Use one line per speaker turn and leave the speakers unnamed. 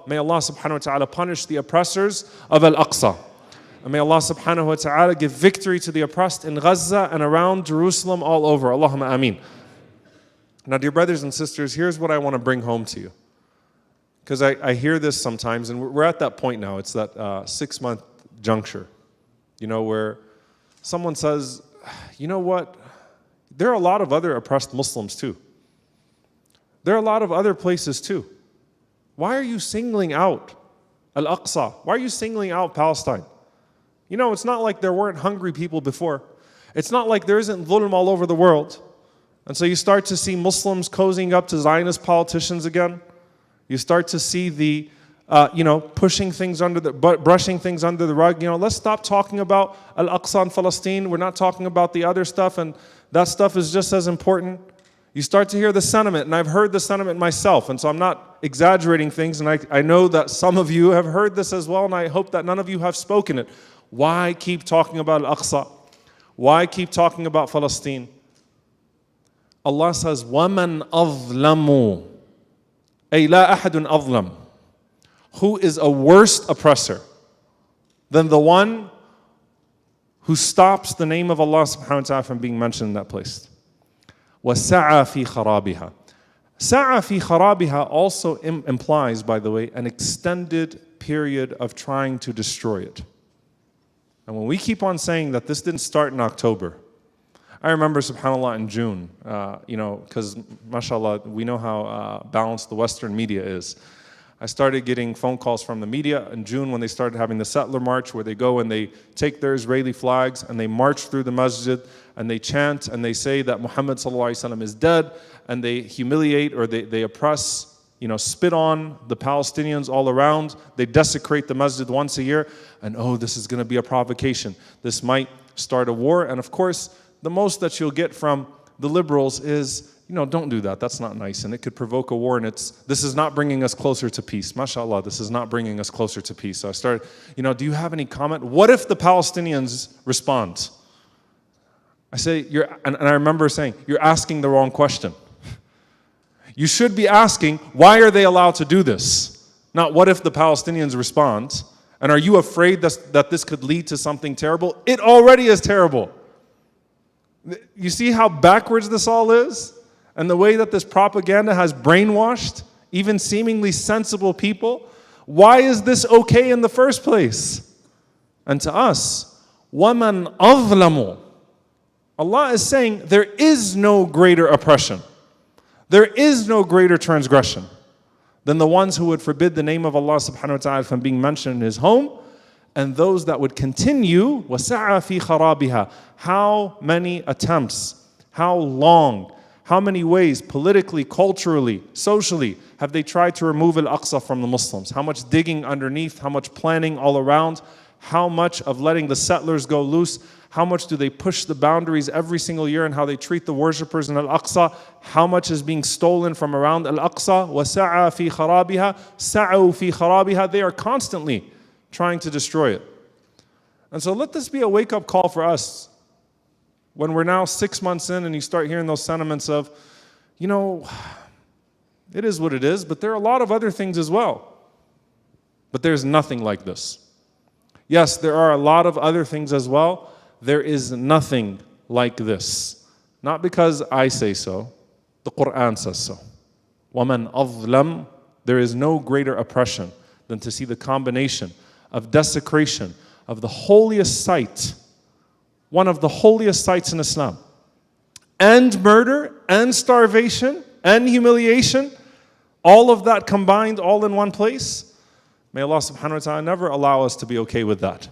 May Allah subhanahu wa ta'ala punish the oppressors of Al-Aqsa. And may Allah subhanahu wa ta'ala give victory to the oppressed in Gaza and around Jerusalem all over. Allahumma ameen. Now, dear brothers and sisters, here's what I want to bring home to you. Because I hear this sometimes, and we're at that point now. It's that 6-month juncture, where someone says, you know what? There are a lot of other oppressed Muslims too. There are a lot of other places too. Why are you singling out Al-Aqsa? Why are you singling out Palestine? It's not like there weren't hungry people before. It's not like there isn't dhulm all over the world. And so you start to see Muslims cozying up to Zionist politicians again. You start to see the, pushing things brushing things under the rug. Let's stop talking about Al-Aqsa and Palestine. We're not talking about the other stuff, and that stuff is just as important. You start to hear the sentiment, and I've heard the sentiment myself, and so I'm not exaggerating things, and I know that some of you have heard this as well, and I hope that none of you have spoken it. Why keep talking about Al-Aqsa? Why keep talking about Palestine? Allah says, وَمَنْ أَظْلَمُ أي لا أحد أظلم. Who is a worse oppressor than the one who stops the name of Allah subhanahu wa ta'ala from being mentioned in that place? وَسَعَى فِي خَرَابِهَا. سَعَى فِي خَرَابِهَا also implies, by the way, an extended period of trying to destroy it. And when we keep on saying that this didn't start in October, I remember, subhanAllah, in June, because, mashallah, we know how balanced the Western media is. I started getting phone calls from the media in June when they started having the settler march, where they go and they take their Israeli flags and they march through the masjid and they chant and they say that Muhammad ﷺ is dead, and they humiliate or they oppress, spit on the Palestinians all around. They desecrate the masjid once a year, and this is going to be a provocation. This might start a war. And of course, the most that you'll get from the liberals is, don't do that. That's not nice. And it could provoke a war. And this is not bringing us closer to peace. MashaAllah, this is not bringing us closer to peace. So I started, do you have any comment? What if the Palestinians respond? I say, and I remember saying, you're asking the wrong question. You should be asking, why are they allowed to do this? Not what if the Palestinians respond? And are you afraid that this could lead to something terrible? It already is terrible. You see how backwards this all is? And the way that this propaganda has brainwashed even seemingly sensible people? Why is this okay in the first place? And to us, وَمَنْ أَظْلَمُ. Allah is saying there is no greater oppression. There is no greater transgression than the ones who would forbid the name of Allah subhanahu wa ta'ala from being mentioned in His home, and those that would continue, وَسَعَى فِي خَرَابِهَا. How many attempts, how long, how many ways, politically, culturally, socially, have they tried to remove Al-Aqsa from the Muslims? How much digging underneath, how much planning all around, how much of letting the settlers go loose, how much do they push the boundaries every single year and how they treat the worshippers in Al-Aqsa, how much is being stolen from around Al-Aqsa, وَسَعَى فِي خَرَابِهَا, سَعَوْا فِي خَرَابِهَا. They are constantly trying to destroy it. And so let this be a wake-up call for us. When we're now 6 months in and you start hearing those sentiments of, it is what it is, but there are a lot of other things as well. But there's nothing like this. Yes, there are a lot of other things as well. There is nothing like this. Not because I say so, the Quran says so. وَمَنْ أَظْلَمْ. There is no greater oppression than to see the combination of desecration of the holiest site, one of the holiest sites in Islam, and murder, and starvation, and humiliation, all of that combined, all in one place. May Allah subhanahu wa ta'ala never allow us to be okay with that.